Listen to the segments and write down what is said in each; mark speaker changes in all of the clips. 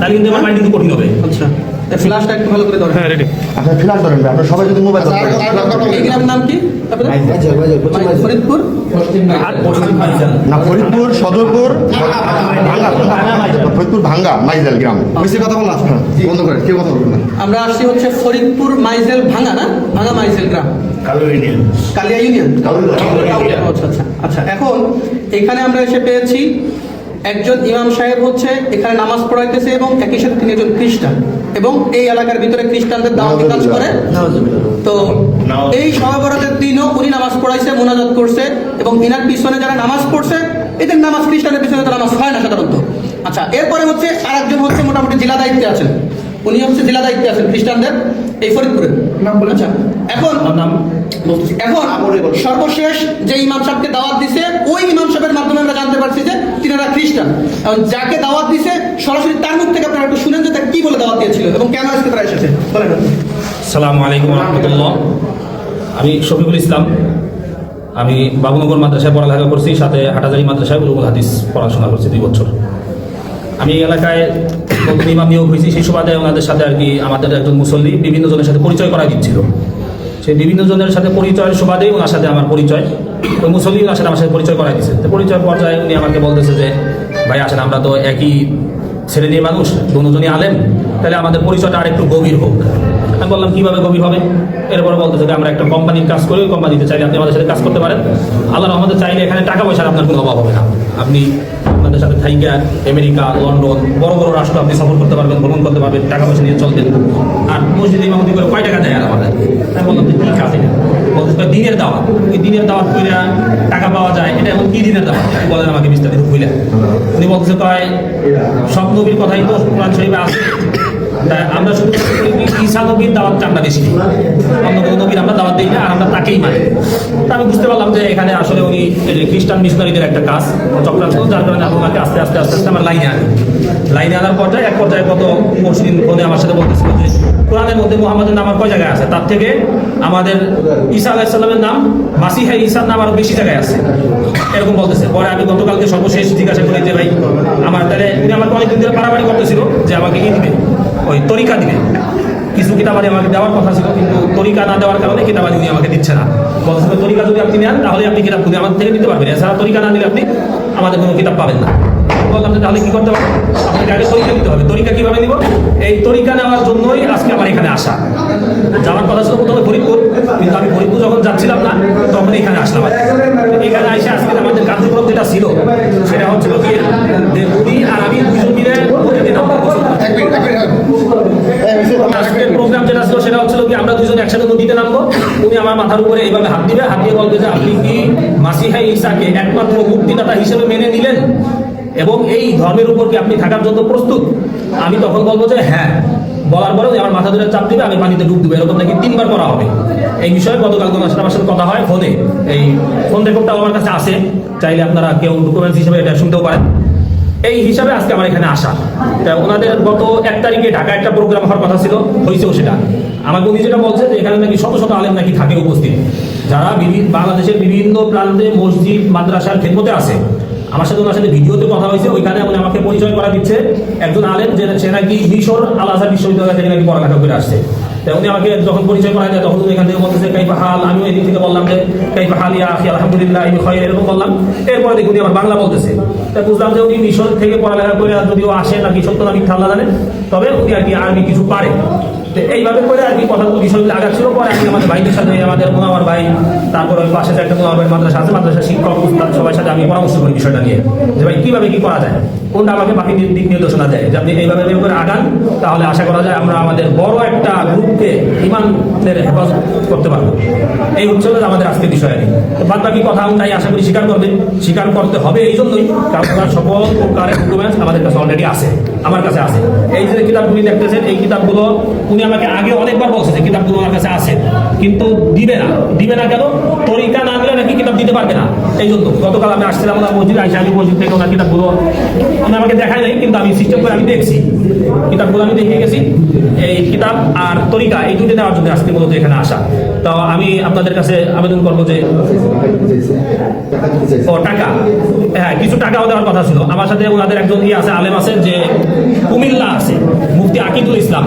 Speaker 1: তাহলে কিন্তু আমার মাইন্ড কিন্তু কঠিন হবে।
Speaker 2: আচ্ছা, ফ্ল্যাশটা একটু ভালো করে ধরেন।
Speaker 1: হ্যাঁ রেডি।
Speaker 3: আচ্ছা ফ্ল্যাশ ধরেন ভাই, আপনারা সবাই যদি মোবাইল ধরেন।
Speaker 2: এই গ্রামের নাম কি আপনাদের? ফরিদপুর
Speaker 1: আর পশ্চিম মাইজাল
Speaker 3: না, ফরিদপুর সদরপুর ভাঙ্গা, ফরিদপুর ভাঙ্গা মাইজাল গ্রাম। বেশি কথা বলা বন্ধ করে, কেউ কথা বলবেন না।
Speaker 2: আমরা আসছি হচ্ছে ফরিদপুর মাইজেল ভাঙ্গা, না ভাঙ্গা মাইজেল গ্রাম, কালিয়া ইউনিয়ন। আচ্ছা আচ্ছা আচ্ছা। এখন এখানে আমরা এসে পেয়েছি একজন ইমাম সাহেব হচ্ছে এখানে নামাজ পড়াইতেছে এবং একই সাথে তিনি একজন খ্রিস্টান এবং এই এলাকার ভিতরে খ্রিস্টানদের দাওয়াতি কাজ করে। তো এই শবে বরাতের দিনও উনি নামাজ পড়াইছে, মুনাজাত করছে এবং ইনার পিছনে যারা নামাজ পড়ছে এদের নামাজ, খ্রিস্টানের পিছনে তো নামাজ হয় না সাধারণত। আচ্ছা, এরপরে হচ্ছে আরেকজন হচ্ছে মোটামুটি জেলা দায়িত্বে আছেন, উনি হচ্ছে জেলা দায়িত্বে আছেন খ্রিস্টানদের এই ফরিদপুরে। আচ্ছা, এখন সর্বশেষ যে ইমাম সাহেবকে দাওয়াত দিছে ওই ইমাম সাহেবের মাধ্যমে আমরা জানতে পারছি যে তিনারা খ্রিস্টান। এবং যাকে দাওয়াত দিছে সরাসরি তার মুখ থেকে আপনারা একটু শুনেন যে তাকে কি বলে দাওয়াত দিয়েছিল এবং কেন আজকে তারা এসেছে বলেন।
Speaker 1: আসসালামু আলাইকুম ওয়া রাহমাতুল্লাহ। আমি শফিকুল ইসলাম, আমি বাবুনগর মাদ্রাসায় পড়ালেখা করছি, সাথে হাটাজারি মাদ্রাসায় উলুমুল হাদিস পড়াশোনা করছি 2 বছর। আমি এই এলাকায় নতুন ইমাম নিয়োগ হয়েছি, সেই সুবাদে ওনাদের সাথে আর কি আমাদের একজন মুসল্লি বিভিন্ন জনের সাথে পরিচয় করাই দিচ্ছিল। সেই বিভিন্ন জনের সাথে পরিচয়ের সুবাদেই ওনার সাথে আমার পরিচয়, ওই মুসল্লি ওনার সাথে আমার সাথে পরিচয় করাই দিচ্ছে। তো পরিচয় পর্যায়ে উনি আমাকে বলতেছে যে ভাই আসেন, আমরা তো একই শ্রেণীর মানুষ, দুজনই আলেম, তাহলে আমাদের পরিচয়টা আর একটু গভীর হোক। আমি বললাম কীভাবে গভীর হবে? এরপরে বলতেছে যে আমরা একটা কোম্পানির কাজ করি, ওই কোম্পানিতে চাইলে আপনি আমাদের সাথে কাজ করতে পারেন, আল্লাহ রহমতে চাইলে এখানে টাকা পয়সার আপনার কোনো অভাব হবে না, আপনি আপনাদের সাথে থাইকা আমেরিকা, লন্ডন, বড় বড় রাষ্ট্র আপনি সফর করতে পারবেন, ভ্রমণ করতে পারবেন, টাকা পয়সা নিয়ে চলবেন। আর মসজিদে ইমামতি করে কয় টাকা দেয় আর আমাদের? আমি বললাম যে কী কাজ এটা? বলতে দিনের দাওয়াত, এই দিনের দাওয়াত করে টাকা পাওয়া যায়, এটা এখন কী দিনের দাওয়াত বলেন আমাকে বিস্তারিত বুঝলেন। উনি বলতেছে কয় সব নবীর কথাই তো কোরআন শরীফে আছে, তাই আমরা শুধু ঈসা নবীর দাওয়াতটা আমরা বেশি দিই, অন্য কোনো নবীর আমরা দাওয়াত দিই না, আর আমরা তাকেই মানি। তা আমি বুঝতে পারলাম যে এখানে আসলে উনি খ্রিস্টান মিশনারিদের একটা কাজ চক্রান্ত, যার কারণে আপনাকে আস্তে আস্তে আস্তে আস্তে আমার লাইনে আনার পর্যায়ে এক পর্যায়ে কত মুসলিম ফোনে আমার সাথে বলতেছিল যে কোরআনের মধ্যে মুহাম্মাদের নাম আর কয় জায়গায় আছে, তার থেকে আমাদের ঈসা আলাইহিস সালামের নাম, মাসিহা ঈসার নাম আরো বেশি জায়গায় আছে, এরকম বলতেছে। পরে আমি গতকালকে সর্বশেষ জিজ্ঞাসা করি যে ভাই আমার তাহলে উনি আমাকে অনেকদিন ধরে পারাপারি করতেছিল যে আমাকে কি দিবে, ওই তরিকা দিবে, কিছু কিতাবাদি আমাকে দেওয়ার কথা ছিল, কিন্তু তরিকা না দেওয়ার কারণে কিতাবাদি উনি আমাকে দিচ্ছে না। বলছিল তরিকা যদি আপনি নেন তাহলে আপনি কিতাব খুঁজে আমার থেকে নিতে পারবেন, এছাড়া তরিকা না দিলে আপনি আমাদের কোনো কিতাব পাবেন না। বললাম যে তাহলে কি করতে হবে? আপনাকে আগে তরিকা দিতে হবে। তরিকা কিভাবে নিব? এই তরিকা নেওয়ার জন্যই আজকে আমার এখানে আসা। যাওয়ার কথা ছিল প্রথমে ফরিদপুর, কিন্তু আমি ফরিদপুর যখন যাচ্ছিলাম না তখন এখানে আসলাম। এখানে এসে আজকে আমাদের কার্যক্রম যেটা ছিল সেটা হচ্ছিল কি যে উনি আর আমি দুজন মিলে আজকের প্রোগ্রাম যেটা ছিল সেটা হচ্ছিল কি আমরা দুজন একসাথে নদীতে নামবো, উনি আমার মাথার উপরে এইভাবে হাত দিবে, হাত দিয়ে বলবে যে আপনি কি মাসিহা ঈসাকে একমাত্র মুক্তিদাতা হিসেবে মেনে নিলেন এবং এই ধর্মের উপর কি আপনি থাকার জন্য প্রস্তুত? আমি তখন বলবো যে হ্যাঁ। বলার পরে আমার মাথা ধরে চাপ দিবে, আমি পানিতে ডুব দেবো, এরকম নাকি 3 বার করা হবে। এই বিষয়ে গতকাল আমার সাথে কথা হয় ফোনে, এই ফোন রেকর্ডটাও আমার কাছে আছে, চাইলে আপনারা কেউ ডকুমেন্টস হিসেবে এটা শুনতেও পারেন। এই হিসাবে আজকে আমার এখানে আসা। ওনাদের গত 1 তারিখে ঢাকা একটা প্রোগ্রাম হওয়ার কথা ছিল, হয়েছেও সেটা। আমাকে উনি যেটা বলছে যে এখানে নাকি শত শত আলেম নাকি থাকে উপস্থিত, যারা বাংলাদেশের বিভিন্ন প্রান্তে মসজিদ মাদ্রাসার খেদমতে আছে। আমার সাথে ওনার সাথে ভিডিওতে কথা হয়েছে, ওইখানে উনি আমাকে পরিচয় করা দিচ্ছে একজন আলেম যে সে নাকি মিশর আল আজহার বিশ্ববিদ্যালয় থেকে নাকি পড়ালেখা করে আসছে। তাই উনি আমাকে যখন পরিচয় করা যায় তখন উনি এখান থেকে বলতেছে কাইফা হাল, আমিও এদিক থেকে বললাম যে কাইফা হাল ইয়া আখি আলহামদুলিল্লাহ এরকম বললাম। এরপরে দেখুন আমার বাংলা বলতেছে, তাই বুঝলাম যে উনি মিশর থেকে পড়ালেখা করে যদিও আসে নাকি সত্য না মিথ্যা আল্লাহ জানে, তবে উনি আর কি আরবি কিছু পারে। এইভাবে করে আর কি কথাগুলো বিষয়গুলো আগাচ্ছিল। পরে আমি আমাদের ভাইদের সাথে, আমাদের মোনাওয়ার ভাই, তারপর ওই পাশে একটা মোনাওয়ার মাদ্রাসা আছে, মাদ্রাসা শিক্ষক উস্তাদ সবার সাথে আমি পরামর্শ করি বিষয়টা নিয়ে যে ভাই কীভাবে কী করা যায়, কোনটা আমাকে বাকি দিক নির্দেশনা দেয় যে আপনি এইভাবে করে আগান, তাহলে আশা করা যায় আমরা আমাদের বড় একটা গ্রুপকে ইমানের হেফাজত করতে পারবো। এই হচ্ছে আমাদের আজকের বিষয়। বাদ বাকি কথা তাই আশা করি স্বীকার করতে হবে। এই জন্যই কারণ সকল প্রকারের ডকুমেন্টস আমাদের কাছে অলরেডি আছে, আমার কাছে আছে। এই যে কিতাবগুলি দেখতেছেন, এই কিতাবগুলো উনি আমাকে আগে অনেকবার বলছে যে কিতাবগুলো আমার কাছে আছে, কিন্তু দিবে না কেন? তরিকা না দিলে নাকি কিতাব দিতে পারবে না। এই জন্য গতকাল আমি আসছিলাম ওনার মসজিদে, আইসা আমি মসজিদ থেকে ওনার কিতাবগুলো উনি আমাকে দেখায় নাই, কিন্তু আমি সিস্টেম করে আমি দেখছি কিতাবগুলো, আমি দেখে গেছি। এই কিতাব আর তরিকা এই দুটো নেওয়ার জন্য আজকে মূলত এখানে আসা। তো আমি আপনাদের কাছে আবেদন করবো যে টাকা, হ্যাঁ কিছু টাকাও দেওয়ার কথা ছিল। আমার সাথে ওনাদের একজন আছে আলেম আছে যে কুমিল্লা আছে, ইসলাম,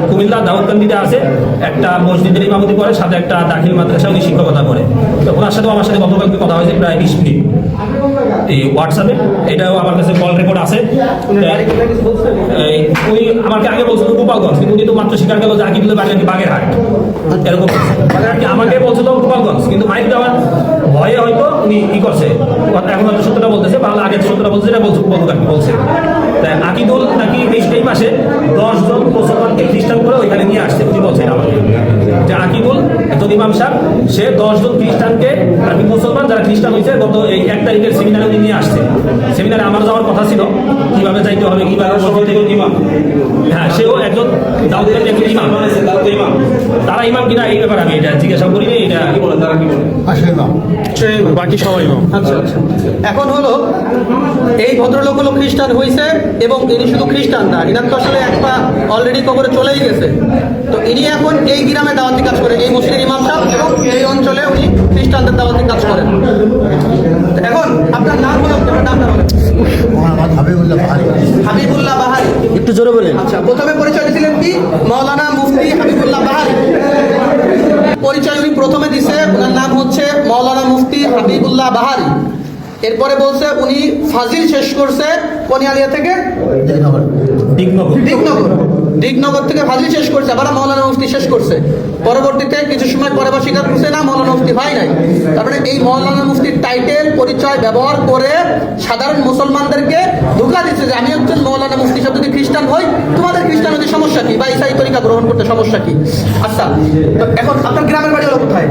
Speaker 1: কুমিল্লা দাউদকান্দিতে আছে, একটা মসজিদের ইমামতি করে, সাথে একটা দাখিল মাদ্রাসা উনি শিক্ষকতা করে। তো ওনার সাথেও আমার সাথে গতকালকে কথা হয়েছে প্রায় 20 মিনিট এই হোয়াটসঅ্যাপে, এটাও আমার কাছে কল রেকর্ড আছে। উনি আমাকে আগে বলছিল গোপালগঞ্জ, কিন্তু উনি তো মাত্র স্বীকার করলো যে আকিবুলের বাড়ি নাকি বাগেরহাট, এরকম আমাকে বলছিল গোপালগঞ্জ, কিন্তু মাইক দেওয়ার ভয়ে হয়তো উনি ই করছে, এখন হয়তো সত্যটা বলতেছে, বাংলা আগে সত্যটা বলছে, এটা বলছে আর কি বলছে। তাই আকিদুল নাকি এই মাসে 10 জন মুসলমানকে খ্রিস্টান করে ওইখানে নিয়ে আসছে, উনি বলছেন আমাকে যে আকিদুল একজন ইমাম সাহেব, সে 10 জন খ্রিস্টানকে আর কি মুসলমান যারা খ্রিস্টান হয়েছে গত এই 1 তারিখের সেমিনারে উনি নিয়ে আসছে। সেমিনারে আমার যাওয়ার কথা ছিল, কিভাবে যাইতে হবে, কিভাবে ইমাম, হ্যাঁ সেও একজন দাউদকান্দি একজন ইমাম, তারা ইমাম কিনা এই ব্যাপারে আমি এটা জিজ্ঞাসা করিনি, এটা কি বলেন তারা কি বলেন,
Speaker 2: বাকি সবাই ইমাম। আচ্ছা আচ্ছা, এখন হলো এই ভদ্রলোক হলো খ্রিস্টান হয়েছে, এবং ইনি শুধু খ্রিস্টান না, ইনার তো আসলে একটা অলরেডি কবরে চলেই গেছে। তো ইনি এখন এই গ্রামে দাওয়াতি কাজ করে, এই মসজিদের ইমাম সাহেব, এবং এই অঞ্চলে উনি খ্রিস্টানদের দাওয়াতি কাজ করেন। এখন আপনার নাম হলো, আপনার নামটা বলেন। হাবিবুল্লাহ বাহারি,
Speaker 3: একটু জোরে বলেন।
Speaker 2: আচ্ছা, প্রথমে পরিচয় দিয়েছিলেন কি মাওলানা মুফতি হাবিবুল্লাহ বাহারি, পরিচয় উনি প্রথমে দিছে, ওনার নাম হচ্ছে মাওলানা মুফতি হাবিবুল্লাহ বাহারি। এরপরে বলছে উনি ফাজিল শেষ করছে কোনিয়ালিয়া থেকে, দিগনগর থেকে ফাজিল শেষ করছে, আবার মাওলানা মুফতি শেষ করছে। পরবর্তীতে কিছু সময় পরে আবার স্বীকার করছে না মাওলানা মুফতি হয় নাই। তারপরে এই মাওলানা মুফতির টাইটেল পরিচয় ব্যবহার করে সাধারণ মুসলমানদেরকে ধোঁকা দিচ্ছে যে আমি একজন মাওলানা মুফতি হিসেবে যদি খ্রিস্টান হই, তোমাদের খ্রিস্টান হতে সমস্যা কি, বা ইসাই তরিকা গ্রহণ করতে সমস্যা কি? আচ্ছা, তো এখন আপনার গ্রামের বাড়ি হলো কোথায়?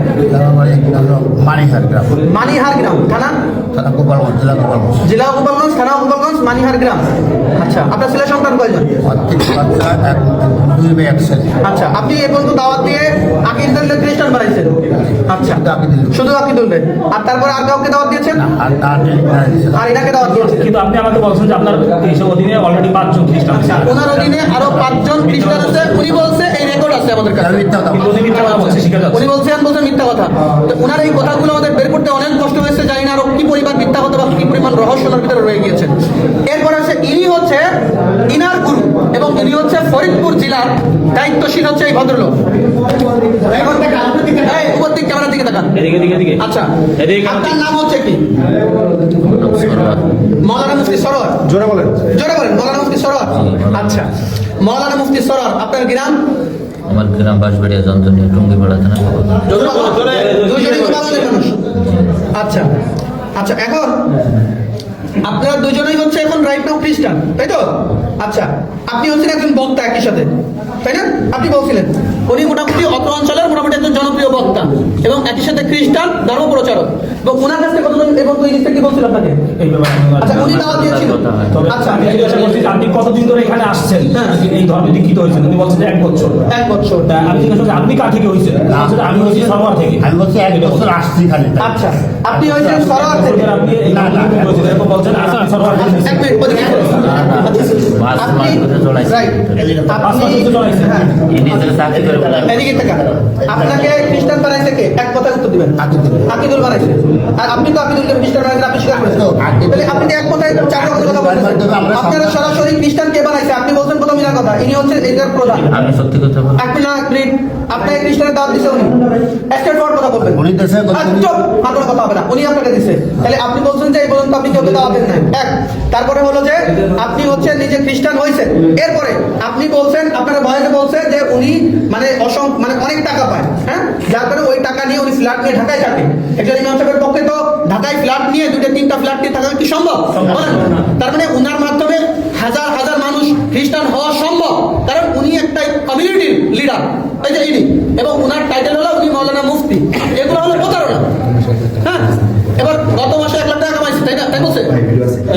Speaker 4: মানিহার গ্রাম,
Speaker 2: মানিহার গ্রাম, থানা
Speaker 4: গোপালগঞ্জ,
Speaker 2: জেলা গোপালগঞ্জ, থানা গোপালগঞ্জ, মানিহার গ্রাম। আচ্ছা, আপনার ছেলে সন্তান কয়জন?
Speaker 4: 2 মেয়ে 1 ছেলে।
Speaker 2: আচ্ছা, আপনি এ পর্যন্ত দাওয়াত দিয়ে আকিদুল্লাহ খ্রিস্টান বানাইছেন? আচ্ছা, শুধু আকিদুল্লাহ, আর তারপরে আর কাউকে দাওয়াত দিয়েছেন? আর এনাকে দাওয়াত দিয়েছেন?
Speaker 1: কিন্তু আপনি আমাকে বলছেন যে আপনার এই অধীনে অলরেডি 5 জন খ্রিস্টান আছে।
Speaker 2: ওনার অধীনে আরো 5 জন খ্রিস্টান আছে, উনি বলছে, এই রেকর্ড আছে আমাদের কাছে।
Speaker 1: কিন্তু উনি মিথ্যা কথা বলছে, স্বীকার করছে।
Speaker 2: উনি বলছেন মিথ্যা কথা। তো ওনার এই কথাগুলো আমাদের বের করতে অনেক কষ্ট হয়েছে, জানি না আরো কি পরিমাণ মিথ্যা কথা বা কি পরিমাণ রহস্য ওনার ভিতরে রয়ে গিয়েছেন। এরপরে হচ্ছে ইনি হচ্ছে ইনার গুরু, এবং ইনি হচ্ছে ফরিদপুর জেলার দায়িত্বশীল হচ্ছে এই ভদ্রলোক। এখন এই উপর দিক ক্যামেরার দিকে তাকান।
Speaker 1: এদিকে
Speaker 2: আচ্ছা, আপনার নাম হচ্ছে কি? মাওলানা মুফতি সরোয়ার।
Speaker 3: জোরে বলেন।
Speaker 2: জোরে বলেন, মাওলানা মুফতি সরোয়ার। আচ্ছা, মাওলানা মুফতি সরোয়ার, আপনার গ্রাম?
Speaker 4: আমার গ্রাম বাঁশবাড়িয়া, যন্ত্রণী, টুঙ্গিপাড়া থানা।
Speaker 2: দুইজনই গোপালগঞ্জের মানুষ। আচ্ছা আচ্ছা, এখন আপনারা দুজনেই হচ্ছে এখন রাইট নাও খ্রিস্টান, তাই তো? আচ্ছা, আপনি হচ্ছেন একজন বক্তা একই সাথে, তাই না? আপনি বলছিলেন উনি মোটামুটি অত্র অঞ্চলের মোটামুটি একজন জনপ্রিয় বক্তা, এবং একই সাথে খ্রিস্টান ধর্ম প্রচারক, এবং ওনার কাছে কতজন এবং দুই থেকে কি বলছিল আপনাকে? আচ্ছা, উনি দাওয়াত দিয়েছিল। আচ্ছা,
Speaker 1: আমি জিজ্ঞাসা করছি যে আপনি কতদিন ধরে এখানে আসছেন, এই ধর্মে দীক্ষিত হয়েছেন? উনি বলছেন যে 1 বছর।
Speaker 2: 1 বছর।
Speaker 1: তা আমি জিজ্ঞাসা করছি আপনি কার থেকে হয়েছেন? আমি হয়েছি সরোয়ার থেকে।
Speaker 4: আমি বলছি 1 বছর আসছি খালি।
Speaker 2: আচ্ছা, আপনি হয়েছেন সরোয়ার থেকে।
Speaker 1: আপনি এই এরকম বলছেন, আপনি সরোয়ার থেকে।
Speaker 2: এক মিনিট, ওদিকে চলে আসুন। আপনি রাইট, আপনি হ্যাঁ, এদিকে তাকান। আপনাকে খ্রিস্টান বানাইছে কে? এক কথা উত্তর দিবেন। আকিদুল বানাইছে। আর আপনি তো আকিদুলকে খ্রিস্টান বানাইছেন, আপনি স্বীকার করেছেন। তাহলে আপনি তো এক কথায় 4 কথা বলছেন। আপনারা সরাসরি খ্রিস্টান কে বানাইছে আপনি বলছেন প্রথম ইনার কথা, ইনি হচ্ছে এটার প্রধান।
Speaker 4: আমি সত্যি কথা বলি।
Speaker 2: আপনি না প্লিজ, আপনাকে খ্রিস্টানের দাওয়াত দিছে উনি, স্টেট ফরওয়ার্ড কথা বলবেন।
Speaker 4: উনি দেশে
Speaker 2: চুপ, আপনার কথা হবে না, উনি আপনাকে দিছে। তাহলে আপনি বলছেন যে এই পর্যন্ত আপনি কেউকে দাওয়াত দেন নাই, এক। তারপরে হলো যে আপনি হচ্ছে নিজে খ্রিস্টান হয়েছেন, এরপরে আপনি বলছেন, আপনার ভয়েসে বলছে যে উনি মানে অনেক টাকা পায়, হ্যাঁ, যার কারণে ওই টাকা নিয়ে উনি ফ্ল্যাট নিয়ে ঢাকায় থাকে। একজন ইমাম সাহেবের পক্ষে তো ঢাকায় ফ্ল্যাট নিয়ে 2-3টা ফ্ল্যাট নিয়ে থাকা কি সম্ভব? বলেন। তার মানে উনার মাধ্যমে হাজার হাজার মানুষ খ্রিস্টান হওয়া সম্ভব, কারণ উনি একটা কমিউনিটির লিডার, এই যে ইনি, এবং উনার টাইটেল হলো উনি মাওলানা মুফতি। এগুলো হলো প্রতারণা। হ্যাঁ, এবার গত মাসে 1 লাখ টাকা কামাইছে, তাই না? তাই বলছে,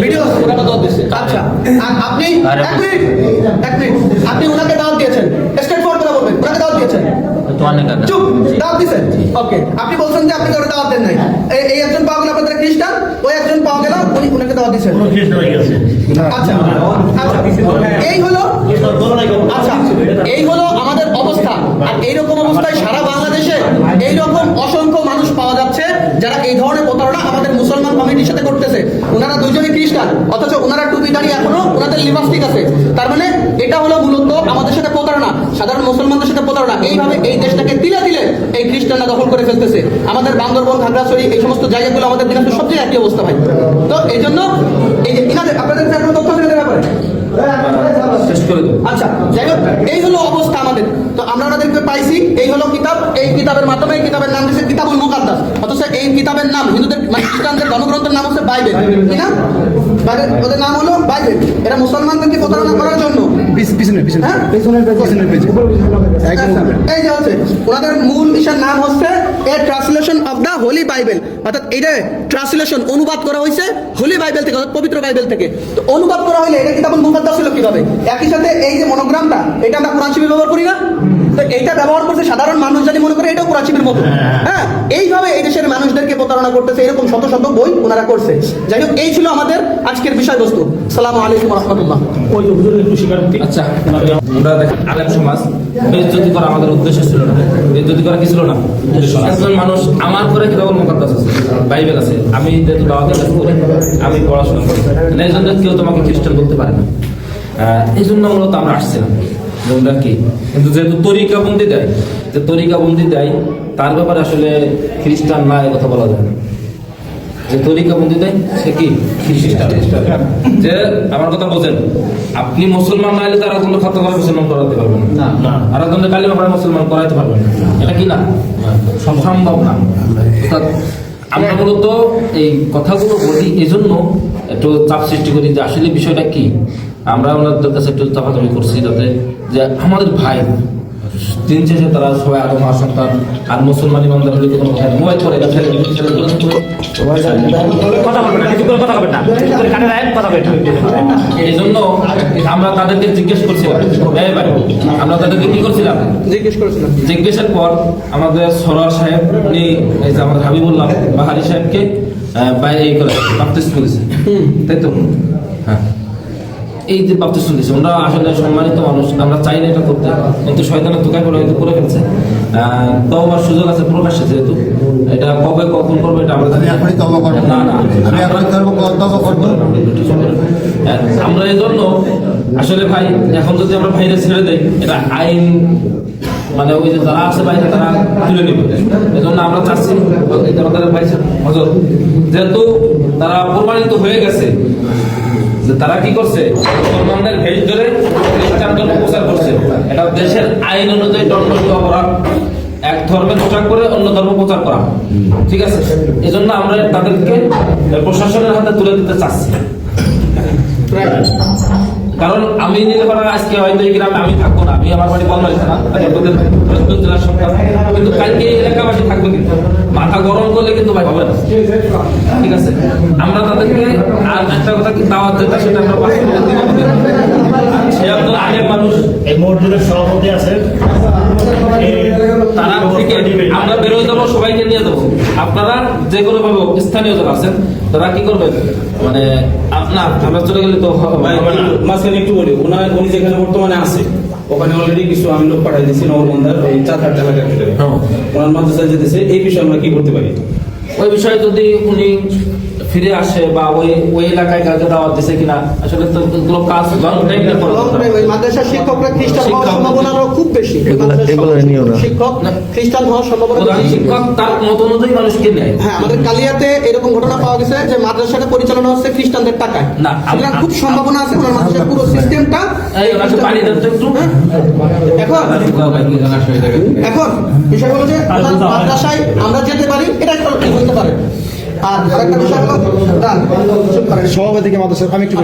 Speaker 2: ভিডিও আছে, ওনাকে দাওয়াত দিয়েছে। আচ্ছা, আর আপনি এক মিনিট, আপনি ওনাকে দাওয়াত দিয়েছেন, স্টেট ফরওয়ার্ড কথা বলবেন, ওনাকে দাওয়াত দিয়েছেন, চুপ, দাওয়াত দিয়েছেন, ওকে। আপনি বলছেন যে আপনি কাউকে দাওয়াত দেন নাই। এই একজন পাওয়া গেল আপনাদের খ্রিস্টান, ওই একজন পাওয়া গেল উনি ওনাকে দাওয়াত দিয়েছেন। আচ্ছা আচ্ছা, এই হলো, আচ্ছা এই হলো আমাদের অবস্থা। আর এইরকম অবস্থায় সারা বাংলাদেশে এইরকম অসংখ্য মানুষ পাওয়া যাচ্ছে যারা এই ধরনের প্রতারণা আমাদের মুসলমান কমিটির সাথে করতেছে। ওনারা দুজনই খ্রিস্টান, অথচ ওনারা টুপি দাঁড়িয়ে এখনো ওনাদের লিবাস ঠিক আছে। তার মানে এটা হলো মূলত আমাদের সাথে প্রতারণা। সাধারণ মুসলমানদের সাথে প্রতারণা, এইভাবে এই দেশটাকে তিলে তিলে এই খ্রিস্টানরা দখল করে ফেলতেছে। আমাদের বান্দরবন, খাগড়াছড়ি, এই সমস্ত জায়গাগুলো আমাদের দিনাজপুর সব জায়গায় একই অবস্থা ভাই। তো এই জন্য এই যে ইনাদের আপনাদের কাছে কোনো তথ্য আছে এদের ব্যাপারে?
Speaker 1: শেষ করে দেবো।
Speaker 2: আচ্ছা, যাই হোক, এই হলো অবস্থা আমাদের। তো আমরা ওনাদেরকে পাইছি, এই হলো কিতাব, এই কিতাবের মাধ্যমে এই কিতাবের নাম দিয়েছে কিতাবুল মুকাদ্দাস। অথচ এই কিতাবের নাম হিন্দুদের মানে খ্রিস্টানদের ধর্মগ্রন্থের নাম হচ্ছে বাইবেল, কি না? ওদের নাম হলো বাইবেল। এরা মুসলমানদেরকে প্রতারণা করার জন্য হ্যাঁ? এই যে হচ্ছে ওনাদের মূল বিষয়ের নাম হচ্ছে এ translation of the Holi Bible, অর্থাৎ এটা ট্রান্সলেশন অনুবাদ করা হয়েছে হোলি বাইবেল থেকে, অর্থাৎ পবিত্র বাইবেল থেকে। তো অনুবাদ করা হইলে এটা কিতাবুল মুকাদ্দাস ছিল কিভাবে? একই সাথে এই যে মনোগ্রামটা, এটা আমরা কোরআন শরীফে ব্যবহার করি না? তো এইটা ব্যবহার করছে সাধারণ মানুষ, যদি মনে করে এটাও কোরআন শরীফের মতো। হ্যাঁ, এইভাবে এই দেশের মানুষদেরকে প্রতারণা করতেছে, এরকম শত শত বই ওনারা করছে। যাই হোক, এই ছিল আমাদের আজকের বিষয়বস্তু। আসসালামু আলাইকুম ওয়া রাহমাতুল্লাহ।
Speaker 1: ওই হুজুরের একটু স্বীকারোক্তি। আচ্ছা, আমরা দেখেন আলেম সমাজ বেইজ্জতি করা আমাদের উদ্দেশ্য ছিল না। বেইজ্জতি করা কি ছিল না? একজন মানুষ আমার করে কিতাবুল মুকাদ্দাস আছে, বাইবেল আছে, আমি যেহেতু দাওয়াতের কাজ করি, আমি পড়াশোনা করি, এই জন্য কেউ তোমাকে খ্রিস্টান বলতে পারে না। এই জন্য মূলত আমরা আসছিলাম যেটা কি, কিন্তু যেহেতু তরিকাবন্দি দেয়, যে তরিকাবন্দি দেয় তার ব্যাপারে আসলে খ্রিস্টান না এ কথা বলা যায় না। যে তরিকাবন্দি দেয় সে কি খ্রিস্টান। যে আমার কথা বলছেন, আপনি মুসলমান না হলে তারা কোনো খাদ্য করে মুসলমান করাতে পারবেন না, আর একজনকে কালিমা পড়ে মুসলমান করাতে পারবেন না, এটা কি না? সম্ভব না। অর্থাৎ আমরা মূলত এই কথাগুলো বলি এই জন্য একটু চাপ সৃষ্টি করি যে আসলে বিষয়টা কি। আমরা ওনাদের কাছে একটু চাপাচাপি করছি যাতে যে আমাদের ভাই দিন শেষে তারা সবাই আরো মা সন্তান আর মুসলমান ইমানদার হলে কোনো কথা মোবাইল করে কথা বলবে না, কিছু করে কথা বলবে না, কথা বলবে। এই জন্য আমরা তাদেরকে জিজ্ঞেস করছিলাম, ভাই আমরা তাদেরকে কি করছিলাম জিজ্ঞেসের পর আমাদের সরোয়ার সাহেব উনি এই যে আমাদের হাবিবুল্লাহ বাহারি সাহেবকে বাইরে এই করে বাপ্তিস্ম করেছে, তাই তো? হ্যাঁ, এই যে বাপ্তিস্ম দিয়েছে, আমরা আসলে সম্মানিত মানুষ, আমরা চাই না এটা করতে, কিন্তু শয়তানের দোকায় করে হয়তো করে ফেলছে। তওবার সুযোগ আছে প্রকাশ্যে, যেহেতু এটা কবে কখন করবে এটা আমরা আমরা এই জন্য আসলে ভাই এখন যদি আমরা ভাইরে ছেড়ে দেই এটা আইন মানে ওই যে যারা আছে বাইরে তারা তুলে নেবে। এই জন্য আমরা চাচ্ছি আমাদের ভাই হজর যেহেতু তারা প্রমাণিত হয়ে গেছে যে তারা কি করছে, মুসলমানদের ভেজ ধরে খ্রিস্টান ধর্ম প্রচার করছে, এটা দেশের আইন অনুযায়ী দণ্ডনীয় অপরাধ, এক ধর্মের পোশাক করে অন্য ধর্ম প্রচার করা, ঠিক আছে? এই জন্য আমরা তাদেরকে প্রশাসনের হাতে তুলে দিতে চাচ্ছি। কারণ আমি নিলে পারা আজকে হয়তো এই গ্রামে আমি থাকবো না, আমি আমার বাড়ি বলমারি থানা জেলার সরকার, কিন্তু কালকে এই এলাকাবাসী থাকবে, কিন্তু মাথা গরম করলে কিন্তু ভাই হবে না, ঠিক আছে? আমরা তাদেরকে আর একটা কথা কি দাওয়াত যেটা সেটা আমরা বাস্তবায়ন দিব। সে আপনার আগের মানুষ
Speaker 5: এই মসজিদের সভাপতি আছে,
Speaker 1: তারা থেকে আমরা বেরোয় যাবো, সবাইকে নিয়ে যাবো। আপনারা যে কোনো ভাবে স্থানীয় যারা আছেন তারা কি করবেন, মানে না আমরা চলে গেলে তো
Speaker 6: মাঝখানে একটু বলি, উনি যেখানে বর্তমানে আছে ওখানে অলরেডি কিছু আমি লোক পাঠাই দিচ্ছি নগরবন্ধার ওই 4-8 এলাকা থেকে ওনার মাদ্রাসায় যেতেছে। এই বিষয়ে আমরা কি করতে পারি?
Speaker 1: ওই বিষয়ে যদি উনি ফিরে আসে বা ওই এলাকায় কাউকে দাওয়াত দিছে কিনা, আসলে তো এগুলো কাজ
Speaker 2: মাদ্রাসার শিক্ষকরা খ্রিস্টান হওয়ার সম্ভাবনা খুব বেশি। শিক্ষক খ্রিস্টান হওয়ার সম্ভাবনা,
Speaker 1: শিক্ষক তার মত অনুযায়ী মানুষকে নেয়।
Speaker 2: হ্যাঁ, আমাদের কালিয়াতে এরকম ঘটনা পাওয়া গেছে যে মাদ্রাসাটা পরিচালনা হচ্ছে খ্রিস্টানদের টাকায়।
Speaker 1: না,
Speaker 2: সুতরাং খুব সম্ভাবনা আছে ওনার মাদ্রাসার পুরো সিস্টেমটা। এখন বিষয় হলো যে মাদ্রাসায় আমরা যেতে পারি, এটা একটা হতে পারে। আর আরেকটা বিষয় হলো সভাপতিকে মাদ্রাসা আমি একটু